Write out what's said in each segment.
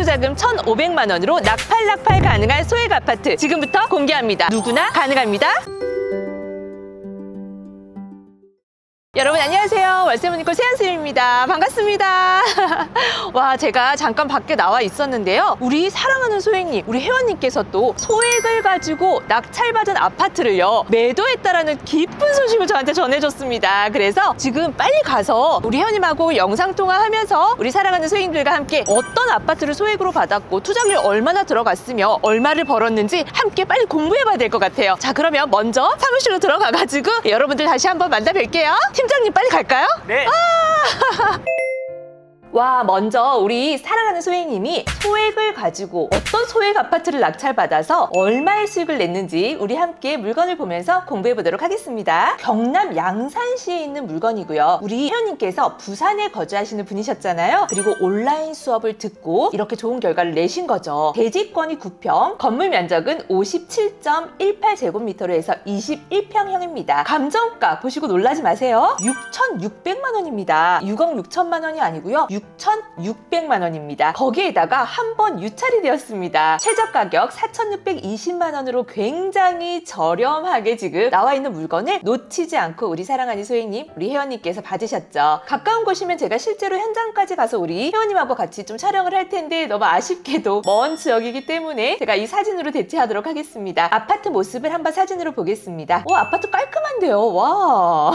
투자금 1,500만 원으로 낙팔 가능한 소액 아파트 지금부터 공개합니다. 누구나 가능합니다. 여러분 안녕하세요. 월세모니콜 세안쌤입니다. 반갑습니다. 와, 제가 잠깐 밖에 나와 있었는데요. 우리 사랑하는 소액님, 우리 회원님께서 또 소액을 가지고 낙찰받은 아파트를요 매도했다라는 기쁜 소식을 저한테 전해줬습니다. 그래서 지금 빨리 가서 우리 회원님하고 영상통화하면서 우리 사랑하는 소액님들과 함께 어떤 아파트를 소액으로 받았고 투자금이 얼마나 들어갔으며 얼마를 벌었는지 함께 빨리 공부해봐야 될 것 같아요. 자, 그러면 먼저 사무실로 들어가가지고 여러분들 다시 한번 만나 뵐게요. 팀장님 빨리 갈까요? 네. 와, 먼저 우리 사랑하는 소액님이 소액을 가지고 어떤 소액 아파트를 낙찰받아서 얼마의 수익을 냈는지 우리 함께 물건을 보면서 공부해 보도록 하겠습니다. 경남 양산시에 있는 물건이고요. 우리 회원님께서 부산에 거주하시는 분이셨잖아요. 그리고 온라인 수업을 듣고 이렇게 좋은 결과를 내신 거죠. 대지권이 9평, 건물 면적은 57.18제곱미터로 해서 21평형입니다. 감정가 보시고 놀라지 마세요. 6,600만 원입니다. 6억 6천만 원이 아니고요. 6,600만 원입니다. 거기에다가 한 번 유찰이 되었습니다. 최저 가격 4,620만 원으로 굉장히 저렴하게 지금 나와 있는 물건을 놓치지 않고 우리 사랑하는 소액님, 우리 회원님께서 받으셨죠. 가까운 곳이면 제가 실제로 현장까지 가서 우리 회원님하고 같이 좀 촬영을 할 텐데 너무 아쉽게도 먼 지역이기 때문에 제가 이 사진으로 대체하도록 하겠습니다. 아파트 모습을 한번 사진으로 보겠습니다. 오, 아파트 깔끔한데요. 와.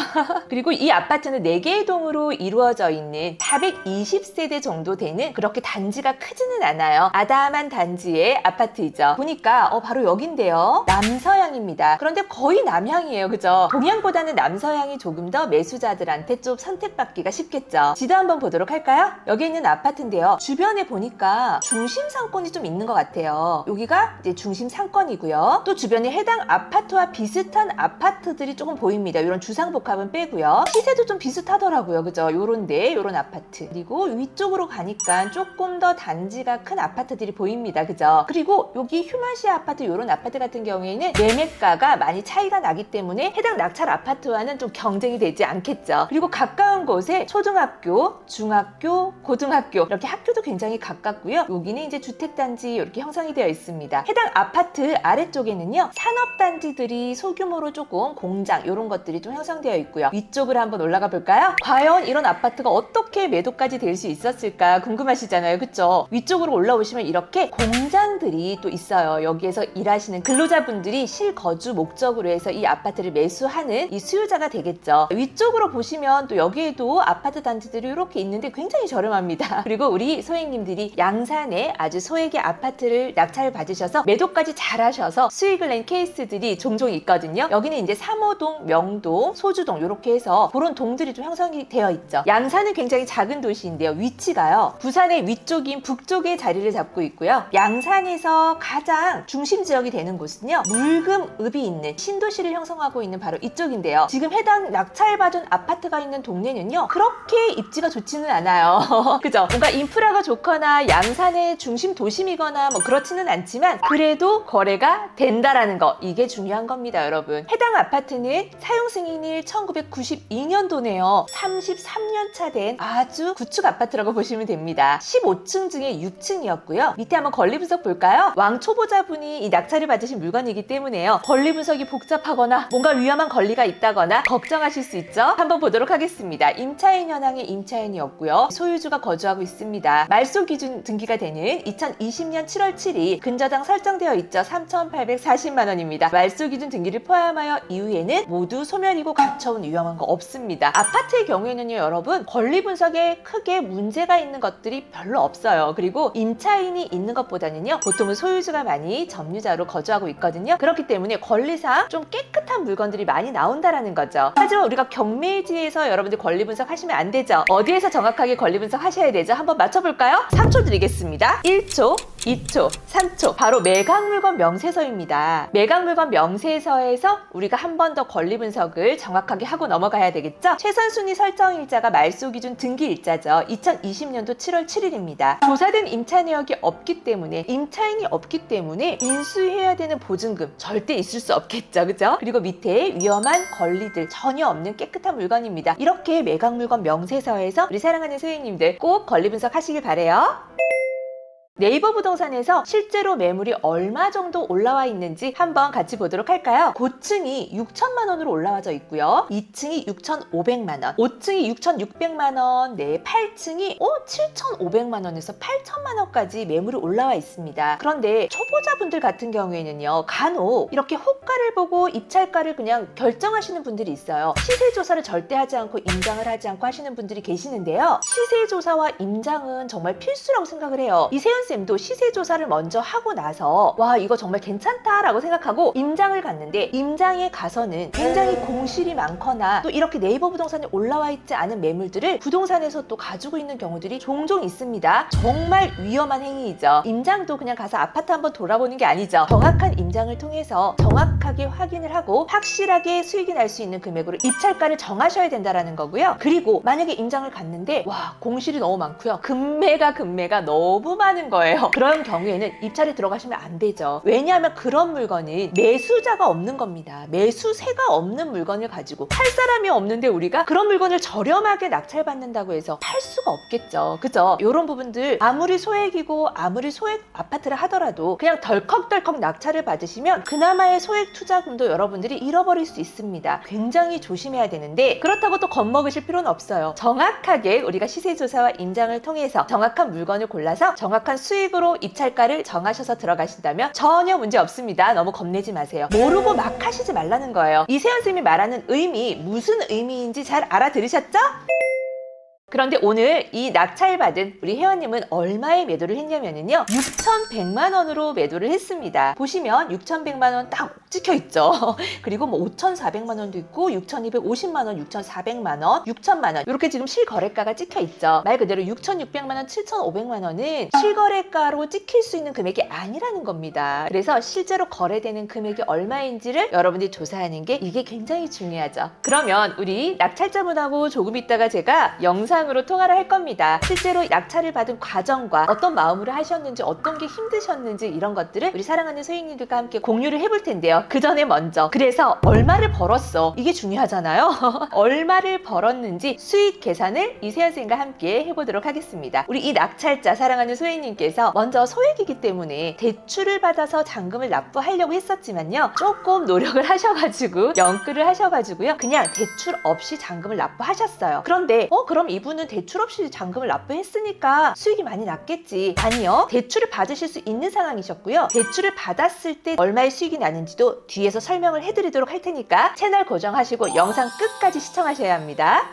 그리고 이 아파트는 4개의 동으로 이루어져 있는 420세대 정도 되는 그렇게 단지가 크지는 않아요. 아담한 단지의 아파트이죠. 보니까 바로 여긴데요. 남서향입니다. 그런데 거의 남향이에요. 그죠? 동향보다는 남서향이 조금 더 매수자들한테 좀 선택받기가 쉽겠죠. 지도 한번 보도록 할까요? 여기 있는 아파트인데요. 주변에 보니까 중심 상권이 좀 있는 것 같아요. 여기가 이제 중심 상권이고요. 또 주변에 해당 아파트와 비슷한 아파트들이 조금 보입니다. 이런 주상복합은 빼고요. 시세도 좀 비슷하더라고요. 그죠? 요런 아파트. 그리고 위쪽으로 가니까 조금 더 단지가 큰 아파트들이 보입니다. 그죠? 그리고 여기 휴먼시 아파트 이런 아파트 같은 경우에는 매매가가 많이 차이가 나기 때문에 해당 낙찰 아파트와는 좀 경쟁이 되지 않겠죠. 그리고 가까운 곳에 초등학교, 중학교, 고등학교 이렇게 학교도 굉장히 가깝고요. 여기는 이제 주택단지 이렇게 형성이 되어 있습니다. 해당 아파트 아래쪽에는요 산업단지들이 소규모로 조금 공장 이런 것들이 좀 형성되어 있고요. 위쪽으로 한번 올라가 볼까요? 과연 이런 아파트가 어떻게 매도까지 될 수 있었을까 궁금하시잖아요. 그쵸? 위쪽으로 올라오시면 이렇게 공장들이 또 있어요. 여기에서 일하시는 근로자분들이 실거주 목적으로 해서 이 아파트를 매수하는 이 수요자가 되겠죠. 위쪽으로 보시면 또 여기에도 아파트 단지들이 이렇게 있는데 굉장히 저렴합니다. 그리고 우리 소액님들이 양산에 아주 소액의 아파트를 낙찰을 받으셔서 매도까지 잘하셔서 수익을 낸 케이스들이 종종 있거든요. 여기는 이제 3호동, 명동, 소주동 이렇게 해서 그런 동들이 좀 형성이 되어 있죠. 양산은 굉장히 작은 도시인데요. 위치가요. 부산의 위쪽인 북쪽에 자리를 잡고 있고요. 양산에서 가장 중심 지역이 되는 곳은요. 물금읍이 있는 신도시를 형성하고 있는 바로 이쪽인데요. 지금 해당 낙찰받은 아파트가 있는 동네는요. 그렇게 입지가 좋지는 않아요. 그죠? 뭔가 인프라가 좋거나 양산의 중심 도심이거나 뭐 그렇지는 않지만 그래도 거래가 된다라는 거 이게 중요한 겁니다. 여러분. 해당 아파트는 사용 승인일 1992년도네요. 33년 차 된 아주 구축 아파트라고 보시면 됩니다. 15층 중에 6층이었고요. 밑에 한번 권리 분석 볼까요? 왕 초보자분이 이 낙찰을 받으신 물건이기 때문에요. 권리 분석이 복잡하거나 뭔가 위험한 권리가 있다거나 걱정하실 수 있죠? 한번 보도록 하겠습니다. 임차인 현황의 임차인이었고요. 소유주가 거주하고 있습니다. 말소 기준 등기가 되는 2020년 7월 7일 근저당 설정되어 있죠. 3,840만 원입니다. 말소 기준 등기를 포함하여 이후에는 모두 소멸이고 갖춰온 위험한 거 없습니다. 아파트의 경우에는요, 여러분 권리 분석에 크게 문제가 있는 것들이 별로 없어요. 그리고 임차인이 있는 것보다는요 보통은 소유주가 많이 점유자로 거주하고 있거든요. 그렇기 때문에 권리상 좀 깨끗한 물건들이 많이 나온다라는 거죠. 하지만 우리가 경매지에서 여러분들 권리 분석 하시면 안 되죠. 어디에서 정확하게 권리 분석 하셔야 되죠? 한번 맞춰볼까요? 3초 드리겠습니다. 1초, 2초, 3초. 바로 매각물건 명세서입니다. 매각물건 명세서에서 우리가 한 번 더 권리 분석을 정확하게 하고 넘어가야 되겠죠? 최선순위 설정일자가 말소기준 등기일자죠. 2020년도 7월 7일입니다. 조사된 임차 내역이 없기 때문에 임차인이 없기 때문에 인수해야 되는 보증금 절대 있을 수 없겠죠. 그죠? 그리고 밑에 위험한 권리들 전혀 없는 깨끗한 물건입니다. 이렇게 매각물건 명세서에서 우리 사랑하는 소유님들 꼭 권리 분석하시길 바래요. 네이버 부동산에서 실제로 매물이 얼마 정도 올라와 있는지 한번 같이 보도록 할까요? 고층이 6천만 원으로 올라와져 있고요. 2층이 6,500만 원, 5층이 6,600만 원, 8층이 7,500만 원에서 8천만 원까지 매물이 올라와 있습니다. 그런데 초보자분들 같은 경우에는요, 간혹 이렇게 호가를 보고 입찰가를 그냥 결정하시는 분들이 있어요. 시세 조사를 절대 하지 않고 임장을 하지 않고 하시는 분들이 계시는데요. 시세 조사와 임장은 정말 필수라고 생각을 해요. 이세연 쌤도 시세 조사를 먼저 하고 나서 와, 이거 정말 괜찮다라고 생각하고 임장을 갔는데, 임장에 가서는 굉장히 공실이 많거나 또 이렇게 네이버 부동산에 올라와 있지 않은 매물들을 부동산에서 또 가지고 있는 경우들이 종종 있습니다. 정말 위험한 행위이죠. 임장도 그냥 가서 아파트 한번 돌아보는 게 아니죠. 정확한 임장을 통해서 정확하게 확인을 하고 확실하게 수익이 날 수 있는 금액으로 입찰가를 정하셔야 된다라는 거고요. 그리고 만약에 임장을 갔는데 와, 공실이 너무 많고요, 금매가 너무 많은 거예요. 그런 경우에는 입찰에 들어가시면 안 되죠. 왜냐하면 그런 물건은 매수자가 없는 겁니다. 매수세가 없는 물건을 가지고 팔 사람이 없는데 우리가 그런 물건을 저렴하게 낙찰받는다고 해서 팔 수가 없겠죠. 그죠? 이런 부분들 아무리 소액이고 아무리 소액 아파트를 하더라도 그냥 덜컥덜컥 낙찰을 받으시면 그나마의 소액 투자금도 여러분들이 잃어버릴 수 있습니다. 굉장히 조심해야 되는데, 그렇다고 또 겁먹으실 필요는 없어요. 정확하게 우리가 시세조사와 임장을 통해서 정확한 물건을 골라서 정확한 수익으로 입찰가를 정하셔서 들어가신다면 전혀 문제 없습니다. 너무 겁내지 마세요. 모르고 막 하시지 말라는 거예요. 이세연 쌤이 말하는 의미, 무슨 의미인지 잘 알아들으셨죠? 그런데 오늘 이 낙찰받은 우리 회원님은 얼마에 매도를 했냐면요, 6,100만 원으로 매도를 했습니다. 보시면 6,100만 원 딱 찍혀 있죠. 그리고 뭐 5,400만 원도 있고 6,250만 원, 6,400만 원, 6,000만 원, 이렇게 지금 실거래가가 찍혀 있죠. 말 그대로 6,600만 원, 7,500만 원은 실거래가로 찍힐 수 있는 금액이 아니라는 겁니다. 그래서 실제로 거래되는 금액이 얼마인지를 여러분들이 조사하는 게 이게 굉장히 중요하죠. 그러면 우리 낙찰자분하고 조금 있다가 제가 영상으로 통화를 할 겁니다. 실제로 낙찰을 받은 과정과 어떤 마음으로 하셨는지, 어떤 게 힘드셨는지, 이런 것들을 우리 사랑하는 소행님들과 함께 공유를 해볼 텐데요. 그 전에 먼저, 그래서 얼마를 벌었어, 이게 중요하잖아요. 얼마를 벌었는지 수익 계산을 이세연 쌤과 함께 해보도록 하겠습니다. 우리 이 낙찰자 사랑하는 소행님께서 먼저 소액이기 때문에 대출을 받아서 잔금을 납부하려고 했었지만요, 조금 노력을 하셔가지고 연끌을 하셔가지고요, 그냥 대출 없이 잔금을 납부하셨어요. 그런데 그럼 이분은 대출 없이 잔금을 납부했으니까 수익이 많이 났겠지. 아니요, 대출을 받으실 수 있는 상황이셨고요. 대출을 받았을 때 얼마의 수익이 나는지도 뒤에서 설명을 해드리도록 할 테니까 채널 고정하시고 영상 끝까지 시청하셔야 합니다.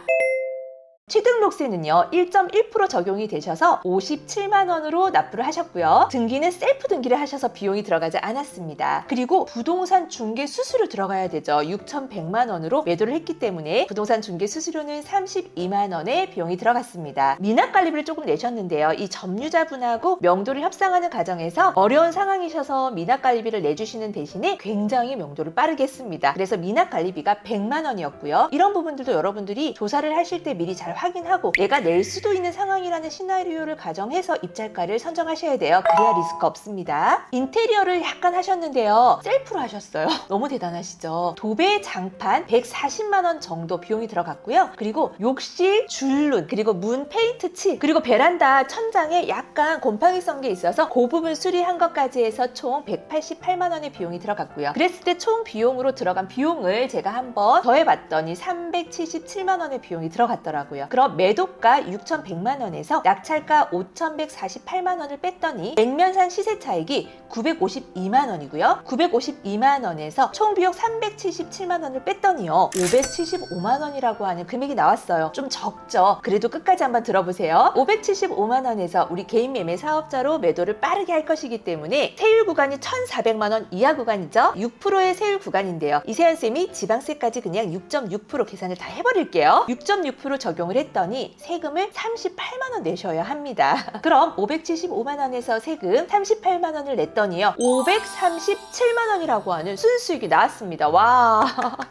취등록세는요 1.1% 적용이 되셔서 57만 원으로 납부를 하셨고요. 등기는 셀프 등기를 하셔서 비용이 들어가지 않았습니다. 그리고 부동산 중개 수수료 들어가야 되죠. 6,100만 원으로 매도를 했기 때문에 부동산 중개 수수료는 32만 원의 비용이 들어갔습니다. 미납관리비를 조금 내셨는데요, 이 점유자분하고 명도를 협상하는 과정에서 어려운 상황이셔서 미납관리비를 내주시는 대신에 굉장히 명도를 빠르게 했습니다. 그래서 미납관리비가 100만 원이었고요. 이런 부분들도 여러분들이 조사를 하실 때 미리 잘 확인하고 내가 낼 수도 있는 상황이라는 시나리오를 가정해서 입찰가를 선정하셔야 돼요. 그래야 리스크 없습니다. 인테리어를 약간 하셨는데요, 셀프로 하셨어요. 너무 대단하시죠? 도배 장판 140만 원 정도 비용이 들어갔고요. 그리고 욕실 줄눈, 그리고 문 페인트 칠, 그리고 베란다 천장에 약간 곰팡이 썬 게 있어서 그 부분 수리한 것까지 해서 총 188만 원의 비용이 들어갔고요. 그랬을 때 총 비용으로 들어간 비용을 제가 한번 더해봤더니 377만 원의 비용이 들어갔더라고요. 그럼 매도가 6,100만 원에서 낙찰가 5,148만 원을 뺐더니 액면산 시세 차익이 952만 원이고요. 952만 원에서 총 비용 377만 원을 뺐더니요 575만 원이라고 하는 금액이 나왔어요. 좀 적죠? 그래도 끝까지 한번 들어보세요. 575만 원에서 우리 개인 매매 사업자로 매도를 빠르게 할 것이기 때문에 세율 구간이 1,400만 원 이하 구간이죠. 6%의 세율 구간인데요. 이세연쌤이 지방세까지 그냥 6.6% 계산을 다 해버릴게요. 6.6% 적용을 했더니 세금을 38만 원 내셔야 합니다. 그럼 575만 원에서 세금 38만 원을 냈더니요 537만 원이라고 하는 순수익이 나왔습니다. 와.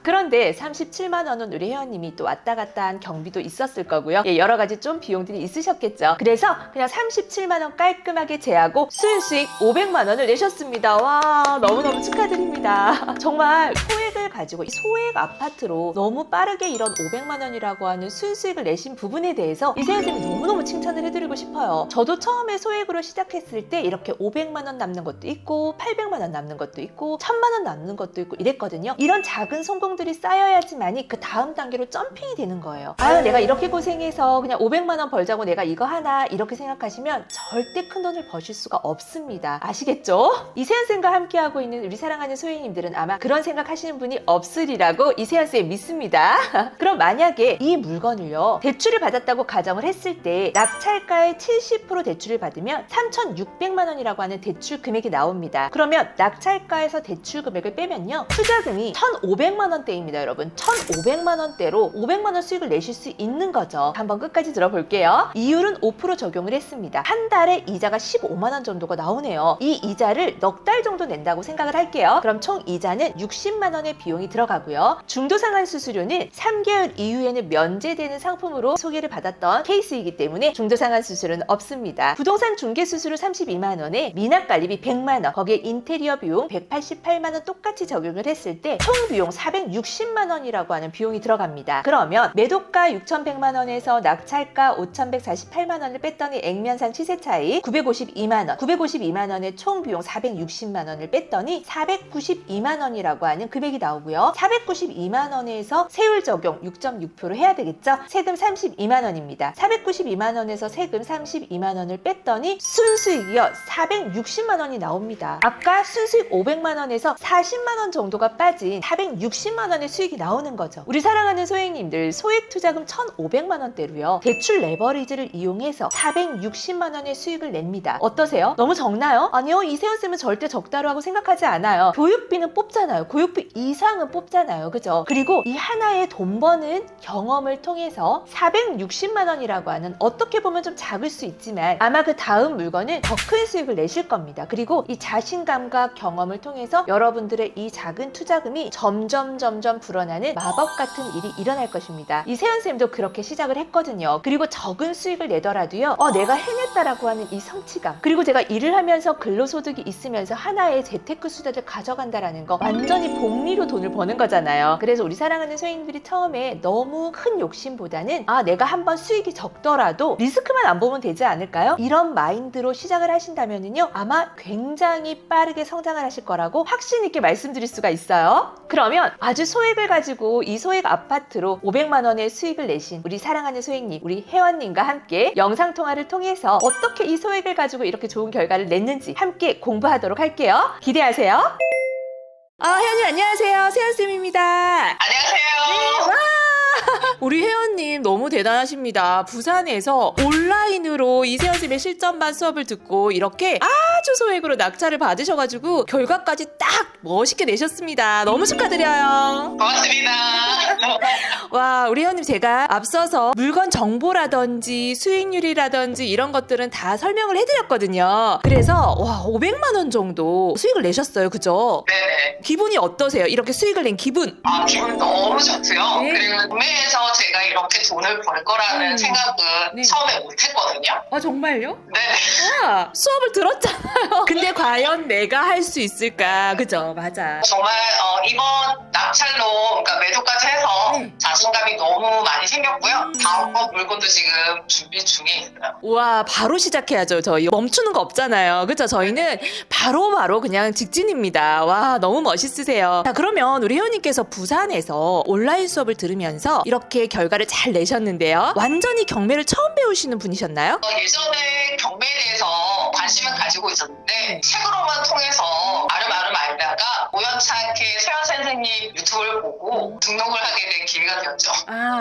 그런데 37만 원은 우리 회원님이 또 왔다 갔다 한 경비도 있었을 거고요. 여러 가지 좀 비용들이 있으셨겠죠. 그래서 그냥 37만 원 깔끔하게 제하고 순수익 500만 원을 내셨습니다. 와, 너무너무 축하드립니다. 정말 소액을 가지고 이 소액 아파트로 너무 빠르게 이런 500만 원이라고 하는 순수익을 내신 부분에 대해서 이세연 쌤이 너무너무 칭찬을 해드리고 싶어요. 저도 처음에 소액으로 시작했을 때 이렇게 500만 원 남는 것도 있고 800만 원 남는 것도 있고 1000만 원 남는 것도 있고 이랬거든요. 이런 작은 성공들이 쌓여야지만이 그 다음 단계로 점핑이 되는 거예요. 아유, 내가 이렇게 고생해서 그냥 500만 원 벌자고 내가 이거 하나 이렇게 생각하시면 절대 큰 돈을 버실 수가 없습니다. 아시겠죠? 이세연 쌤과 함께하고 있는 우리 사랑하는 소희님들은 아마 그런 생각하시는 분이 없으리라고 이세연 쌤 믿습니다. 그럼 만약에 이 물건을요 대출을 받았다고 가정을 했을 때 낙찰가의 70% 대출을 받으면 3,600만 원이라고 하는 대출 금액이 나옵니다. 그러면 낙찰가에서 대출 금액을 빼면요 투자금이 1,500만 원대입니다. 여러분 1,500만 원대로 500만 원 수익을 내실 수 있는 거죠. 한번 끝까지 들어볼게요. 이율은 5% 적용을 했습니다. 한 달에 이자가 15만 원 정도가 나오네요. 이 이자를 넉 달 정도 낸다고 생각을 할게요. 그럼 총 이자는 60만 원의 비용이 들어가고요. 중도상환 수수료는 3개월 이후에는 면제되는 상품으로 소개를 받았던 케이스이기 때문에 중도상환 수수료는 없습니다. 부동산 중개 수수료 32만 원에 미납관리비 100만 원, 거기에 인테리어 비용 188만 원 똑같이 적용을 했을 때 총 비용 460만 원이라고 하는 비용이 들어갑니다. 그러면 매도가 6,100만 원에서 낙찰가 5,148만 원을 뺐더니 액면상 시세 차이 952만 원, 952만 원의 총 비용 460만 원을 뺐더니 492만 원이라고 하는 금액이 나오고요. 492만 원에서 세율 적용 6.6% 해야 되겠죠? 세금 32만 원입니다. 492만 원에서 세금 32만 원을 뺐더니 순수익이요 460만 원이 나옵니다. 아까 순수익 500만 원에서 40만 원 정도가 빠진 460만 원의 수익이 나오는 거죠. 우리 사랑하는 소액님들 소액 투자금 1,500만 원대로요 대출 레버리지를 이용해서 460만 원의 수익을 냅니다. 어떠세요? 너무 적나요? 아니요, 이세연쌤은 절대 적다로 하고 생각하지 않아요. 교육비는 뽑잖아요. 교육비 이상은 뽑잖아요. 그죠? 그리고 이 하나의 돈 버는 경험을 통해서 460만 원이라고 하는 어떻게 보면 좀 작을 수 있지만 아마 그 다음 물건은 더 큰 수익을 내실 겁니다. 그리고 이 자신감과 경험을 통해서 여러분들의 이 작은 투자금이 점점 불어나는 마법 같은 일이 일어날 것입니다. 이세연쌤도 그렇게 시작을 했거든요. 그리고 적은 수익을 내더라도요 내가 해냈다라고 하는 이 성취감, 그리고 제가 일을 하면서 근로소득이 있으면서 하나의 재테크 수단을 가져간다라는 거 완전히 복리로 돈을 버는 거잖아요. 그래서 우리 사랑하는 소액님들이 처음에 너무 큰 욕심보다는 내가 한번 수익이 적더라도 리스크만 안 보면 되지 않을까요? 이런 마인드로 시작을 하신다면요 아마 굉장히 빠르게 성장을 하실 거라고 확신 있게 말씀드릴 수가 있어요. 그러면 아주 소액을 가지고 이 소액 아파트로 500만 원의 수익을 내신 우리 사랑하는 소액님, 우리 회원님과 함께 영상통화를 통해서 어떻게 이 소액을 가지고 이렇게 좋은 결과를 냈는지 함께 공부하도록 할게요. 기대하세요. 회원님 안녕하세요. 세연쌤입니다. 안녕하세요. 와! 우리 회원님 너무 대단하십니다. 부산에서 온라인으로 이세연쌤의 실전반 수업을 듣고 이렇게 아주 소액으로 낙찰을 받으셔가지고 결과까지 딱 멋있게 내셨습니다. 너무 축하드려요. 고맙습니다. 와, 우리 회원님 제가 앞서서 물건 정보라든지 수익률이라든지 이런 것들은 다 설명을 해드렸거든요. 그래서 500만 원 정도 수익을 내셨어요. 그죠? 네네. 기분이 어떠세요? 이렇게 수익을 낸 기분? 기분 너무 좋고요. 네. 그리고 구매해서 제가 이렇게 돈을 벌 거라는 생각은 네. 처음에 못 했거든요. 정말요? 네네. 수업을 들었잖아요. 근데 과연 내가 할 수 있을까? 그죠? 맞아. 정말 이번 낙찰로 그러니까 매도까지 해서 네. 자신감이 너무 많이 생겼고요. 다음번 물건도 지금 준비 중에 있어요. 우와, 바로 시작해야죠. 저희 멈추는 거 없잖아요. 그죠? 저희는 바로 그냥 직진입니다. 와, 너무 멋있으세요. 자, 그러면 우리 회원님께서 부산에서 온라인 수업을 들으면서 이렇게 결과를 잘 내셨는데요. 완전히 경매를 처음 배우시는 분이셨나요? 예전에 경매에 대해서 관심은 가지고 있었는데 책으로만 통해서 아름아름 알다가 우연찮게 세연 선생님 유튜브를 보고 등록을 하게 된 기회가 되었죠.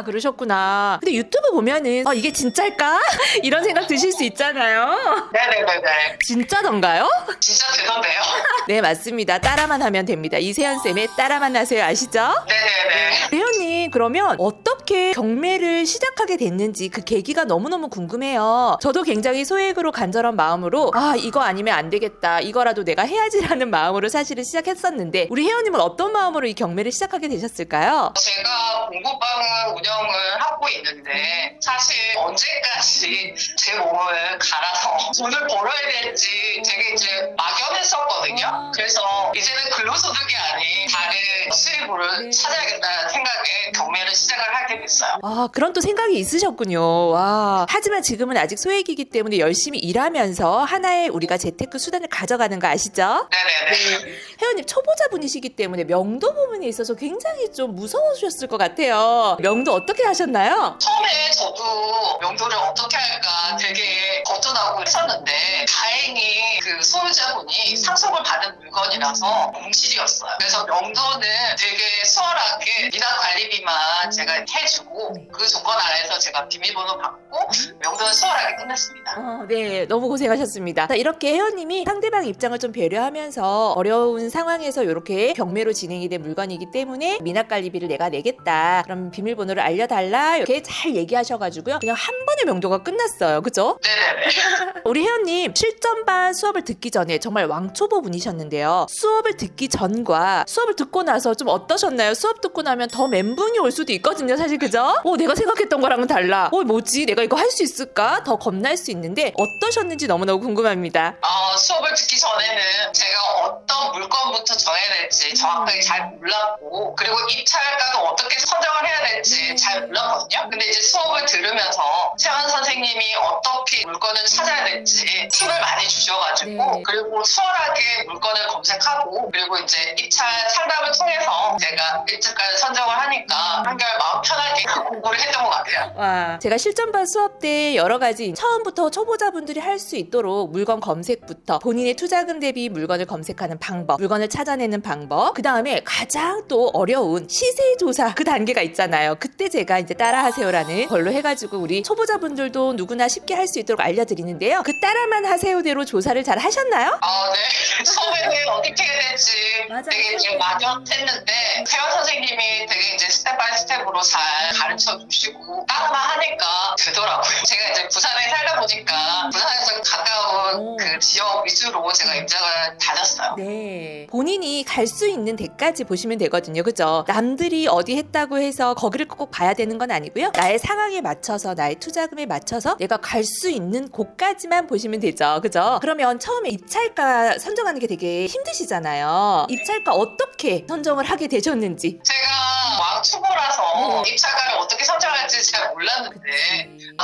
그러셨구나. 근데 유튜브 보면은 이게 진짜일까? 이런 생각 드실 수 있잖아요. 네네네네. 진짜던가요? 진짜 되던데요? 네, 맞습니다. 따라만 하면 됩니다. 이세연쌤의 따라만 하세요. 아시죠? 네네네. 회원님, 그러면 어떻게 경매를 시작하게 됐는지 그 계기가 너무너무 궁금해요. 저도 굉장히 소액으로 간절한 마음으로 이거 아니면 안 되겠다, 이거라도 내가 해야지라는 마음으로 사실은 시작했었는데 우리 회원님은 어떤 마음으로 이 경매를 시작하게 되셨을까요? 제가 공부방을 운영을 하고 있는데 사실 언제까지 제 몸을 갈아서 돈을 벌어야 될지 되게 이제 막연했었거든요. 있거든요. 그래서 이제는 근로소득이 아닌 다른 수입을 네. 찾아야겠다는 생각에 경매를 시작을 하게 됐어요. 아, 그런 또 생각이 있으셨군요. 와. 하지만 지금은 아직 소액이기 때문에 열심히 일하면서 하나의 우리가 재테크 수단을 가져가는 거 아시죠? 네네네. 네. 회원님 초보자분이시기 때문에 명도 부분에 있어서 굉장히 좀 무서우셨을 것 같아요. 명도 어떻게 하셨나요? 처음에 저도 명도를 어떻게 할까 되게 걱정하고 했었는데 다행히 그 소유자분이 상속을 받은 물건이라서 공실이었어요. 그래서 명도는 되게 수월하게 미납 관리비만 제가 해주고 그 조건 안에서 제가 비밀번호 받고 명도는 수월하게 끝냈습니다. 네, 너무 고생하셨습니다. 자, 이렇게 회원님이 상대방 입장을 좀 배려하면서 어려운 상황에서 이렇게 경매로 진행이 된 물건이기 때문에 미납관리비를 내가 내겠다. 그럼 비밀번호를 알려달라. 이렇게 잘 얘기하셔가지고요. 그냥 한 번에 명도가 끝났어요. 그죠? 네네네. 우리 회원님 실전반 수업을 듣기 전에 정말 왕초보 분이셨는데요. 수업을 듣기 전과 수업을 듣고 나서 좀 어떠셨나요? 수업 듣고 나면 더 멘붕이 올 수도 있거든요. 사실 그죠? 내가 생각했던 거랑은 달라. 뭐지? 내가 이거 할 수 있을까? 더 겁날 수 있는데 어떠셨는지 너무너무 궁금합니다. 수업을 듣기 전에는 제가 어떤 물건부터 정해야 될지 정확하게 잘 몰랐고 그리고 입찰가도 어떻게 선정을 해야 될지 잘 몰랐거든요. 근데 이제 수업을 들으면서 채원 선생님이 어떻게 물건을 찾아야 될지 팁을 많이 주셔가지고 네. 그리고 수월하게 물건을 검색하고 그리고 이제 입찰 상담을 통해서 제가 입찰가를 선정을 하니까 한결 마음 편하게 공부를 했던 것 같아요. 와, 제가 실전반 수업 때 여러 가지 처음부터 초보자분들이 할 수 있도록 물건 검색부터 본인의 투자금 대비 물건을 검색하는 방법, 물건을 찾아내는 방법, 그 다음에 가장 또 어려운 시세조사 그 단계가 있잖아요. 그때 제가 이제 따라하세요라는 걸로 해가지고 우리 초보자분들도 누구나 쉽게 할 수 있도록 알려드리는데요. 그 따라만 하세요대로 조사를 잘 하셨나요? 네. 처음에는 어떻게 해야 될지 맞아요. 되게 이제 막연했는데 채원 선생님이 되게 이제 스텝 바이 스텝으로 잘 가르쳐 주시고 따라만 하니까 되더라고요. 제가 이제 부산에 살다 보니까 부산에서 가까운 그 지역 위주로 제가 입장을 다녔어요. 네. 본인이 갈 수 있는 데까지 보시면 되거든요. 그죠? 남들이 어디 했다고 해서 거기를 꼭 봐야 되는 건 아니고요. 나의 상황에 맞춰서 나의 투자금에 맞춰서 내가 갈 수 있는 곳까지만 보시면 되죠. 그죠? 그러면 처음에 입찰가 선정하는 게 되게 힘드시잖아요. 입찰가 어떻게 선정을 하게 되셨는지. 제가 왕초보라서 입찰가를 어떻게 선정할지 잘 몰랐는데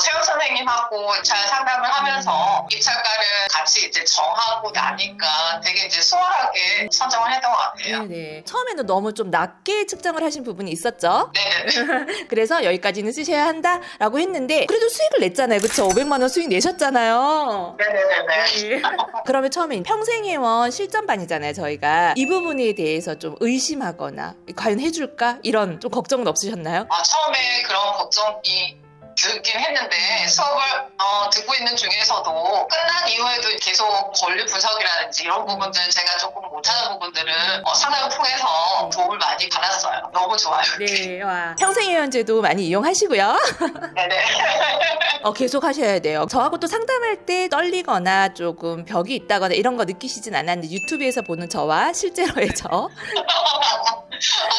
채원 선생님하고 잘 상담을 하면서 입찰가를 같이 이제 정하고 나니까 되게 이제 수월하게 선정을 했던 것 같아요. 네네. 처음에는 너무 좀 낮게 측정을 하신 부분이 있었죠. 네네. 그래서 여기까지는 쓰셔야 한다라고 했는데 그래도 수익을 냈잖아요. 그쵸? 500만 원 수익 내셨잖아요. 네네네. 그러면 처음에 평생회원 실전반이잖아요. 저희가 이 부분에 대해서 좀 의심하거나 과연 해줄까? 이런 좀 걱정은 없으셨나요? 처음에 그런 걱정이 들긴 했는데 수업을 듣고 있는 중에서도 끝난 이후에도 계속 권리 분석이라든지 이런 부분들 제가 조금 못하는 부분들을 상담을 통해서 도움을 많이 받았어요. 너무 좋아요. 네, 와. 평생회원제도 많이 이용하시고요. 네네. 계속 하셔야 돼요. 저하고 또 상담할 때 떨리거나 조금 벽이 있다거나 이런 거 느끼시진 않았는데 유튜브에서 보는 저와 실제로의 저.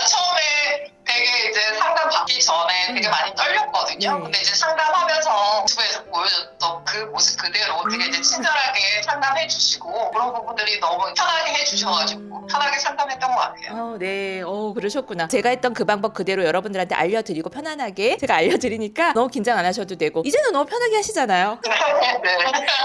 처음에 되게 이제 상담 받기 전에 되게 많이 떨렸거든요. 근데 이제 상담하면서 유튜브에서 보여줬던 그 모습 그대로 되게 이제 친절하게 상담해 주시고 그런 부분들이 너무 편하게 해주셔가지고 편하게 상담했던 것 같아요. 네. 그러셨구나. 제가 했던 그 방법 그대로 여러분들한테 알려드리고 편안하게 제가 알려드리니까 너무 긴장 안 하셔도 되고 이제는 너무 편하게 하시잖아요. 네.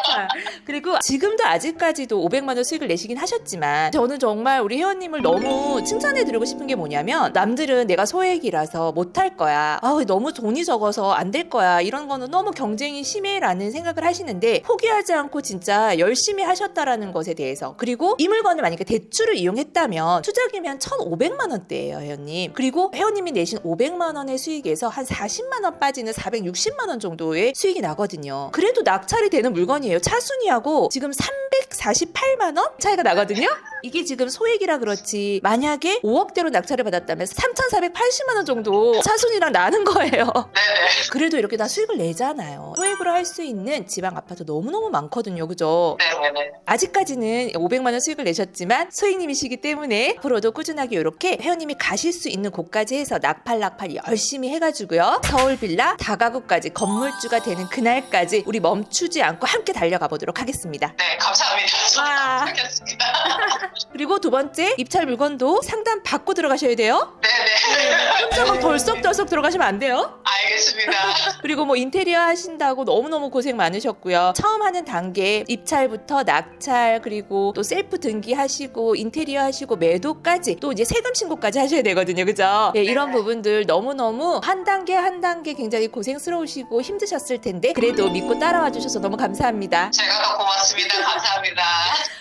자, 그리고 지금도 아직까지도 500만 원 수익을 내시긴 하셨지만 저는 정말 우리 회원님을 너무 칭찬해드리고 싶은 게 뭐냐면 남들은 내가 소액이라서 못할 거야. 너무 돈이 적어서 안 될 거야. 이런 거는 너무 경쟁이 심해라는 생각을 하시는데 포기하지 않고 진짜 열심히 하셨다라는 것에 대해서 그리고 이 물건을 만약에 대출을 이용했다면 투자금이 한 1,500만 원대예요, 회원님. 그리고 회원님이 내신 500만 원의 수익에서 한 40만 원 빠지는 460만 원 정도의 수익이 나거든요. 그래도 낙찰이 되는 물건이에요. 차순위하고 지금 348만 원 차이가 나거든요. 이게 지금 소액이라 그렇지 만약에 5억대로 낙찰을 받았다면 3,480만 원 정도 차순위랑 나는 거예요. 네네. 그래도 이렇게 다 수익을 내잖아요. 소액으로 할 수 있는 지방 아파트 너무너무 많거든요. 그죠? 네네네. 아직까지는 500만 원 수익을 내셨지만 소액님이시기 때문에 앞으로도 꾸준하게 이렇게 회원님이 가실 수 있는 곳까지 해서 낙팔 열심히 해가지고요. 서울 빌라 다가구까지 건물주가 되는 그날까지 우리 멈추지 않고 함께 달려가 보도록 하겠습니다. 네, 감사합니다. 와. 하겠습니다. 그리고 두 번째, 입찰 물건도 상담 받고 들어가셔야 돼요. 네네. 혼자 막 덜썩덜썩 들어가시면 안 돼요. 알겠습니다. 그리고 뭐 인테리어 하신다고 너무너무 고생 많으셨고요. 처음 하는 단계 입찰부터 낙찰, 그리고 또 셀프 등기 하시고 인테리어 하시고 매도까지, 또 이제 세금 신고까지 하셔야 되거든요. 그죠? 네, 이런 부분들 너무너무 한 단계 한 단계 굉장히 고생스러우시고 힘드셨을 텐데 그래도 믿고 따라와 주셔서 너무 감사합니다. 제가 더 고맙습니다. 감사합니다.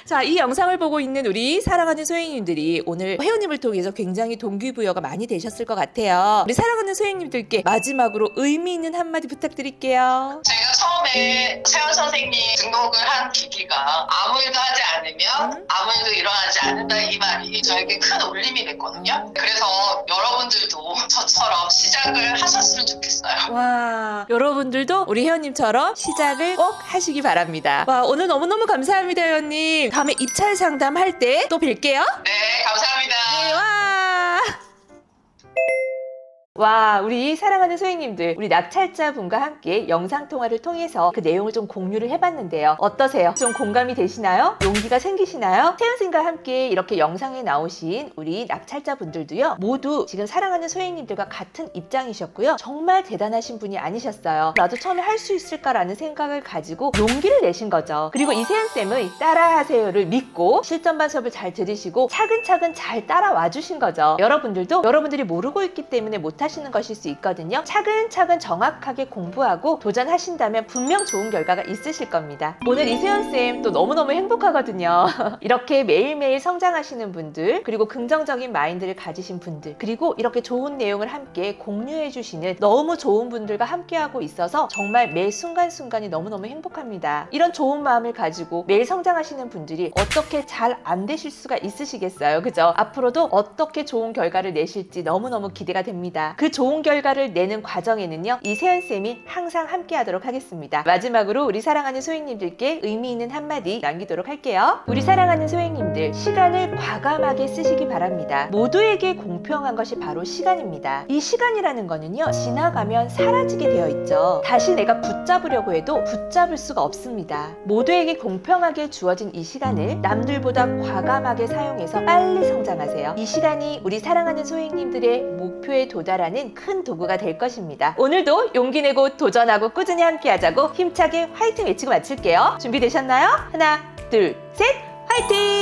자, 이 영상을 보고 있는 우리 사랑하는 소행님들이 오늘 회원님을 통해서 굉장히 동기부여가 많이 되셨을 것 같아요. 우리 사랑하는 소행님들께 마지막으로 의미 있는 한마디 부탁드릴게요. 제가 처음에 세연 선생님 등록을 한 계기가 아무 일도 하지 않으면 아무 일도 일어나지 않는다, 이 말이 저에게 큰 울림이 됐거든요. 그래서 여러분들도 저처럼 시작을 하셨으면 좋겠어요. 와, 여러분들도 우리 회원님처럼 시작을 꼭 하시기 바랍니다. 와, 오늘 너무너무 감사합니다, 회원님. 다음에 입찰 상담할 때 또 뵐게요. 네, 감사합니다. 네, 와, 우리 사랑하는 소행님들, 우리 낙찰자 분과 함께 영상통화를 통해서 그 내용을 좀 공유를 해봤는데요. 어떠세요? 좀 공감이 되시나요? 용기가 생기시나요? 태연쌤과 함께 이렇게 영상에 나오신 우리 낙찰자 분들도요, 모두 지금 사랑하는 소행님들과 같은 입장이셨고요. 정말 대단하신 분이 아니셨어요. 나도 처음에 할 수 있을까라는 생각을 가지고 용기를 내신 거죠. 그리고 이세연쌤의 따라하세요를 믿고 실전반 수업을 잘 들으시고 차근차근 잘 따라와 주신 거죠. 여러분들도 여러분들이 모르고 있기 때문에 못하시는 것일 수 있거든요. 차근차근 정확하게 공부하고 도전하신다면 분명 좋은 결과가 있으실 겁니다. 오늘 이세연쌤 또 너무너무 행복하거든요. 이렇게 매일매일 성장하시는 분들, 그리고 긍정적인 마인드를 가지신 분들, 그리고 이렇게 좋은 내용을 함께 공유해 주시는 너무 좋은 분들과 함께하고 있어서 정말 매 순간순간이 너무너무 행복합니다. 이런 좋은 마음을 가지고 매일 성장하시는 분들이 어떻게 잘 안 되실 수가 있으시겠어요. 그죠? 앞으로도 어떻게 좋은 결과를 내실지 너무너무 기대가 됩니다. 그 좋은 결과를 내는 과정에는요, 이세연쌤이 항상 함께 하도록 하겠습니다. 마지막으로 우리 사랑하는 소행님들께 의미 있는 한마디 남기도록 할게요. 우리 사랑하는 소행님들, 시간을 과감하게 쓰시기 바랍니다. 모두에게 공평한 것이 바로 시간입니다. 이 시간이라는 거는요, 지나가면 사라지게 되어 있죠. 다시 내가 붙잡으려고 해도 붙잡을 수가 없습니다. 모두에게 공평하게 주어진 이 시간을 남들보다 과감하게 사용해서 빨리 성장하세요. 이 시간이 우리 사랑하는 소행님들의 목표에 도달하는 큰 도구가 될 것입니다. 오늘도 용기 내고 도전하고 꾸준히 함께 하자고 힘차게 화이팅 외치고 마칠게요. 준비되셨나요? 하나, 둘, 셋, 화이팅!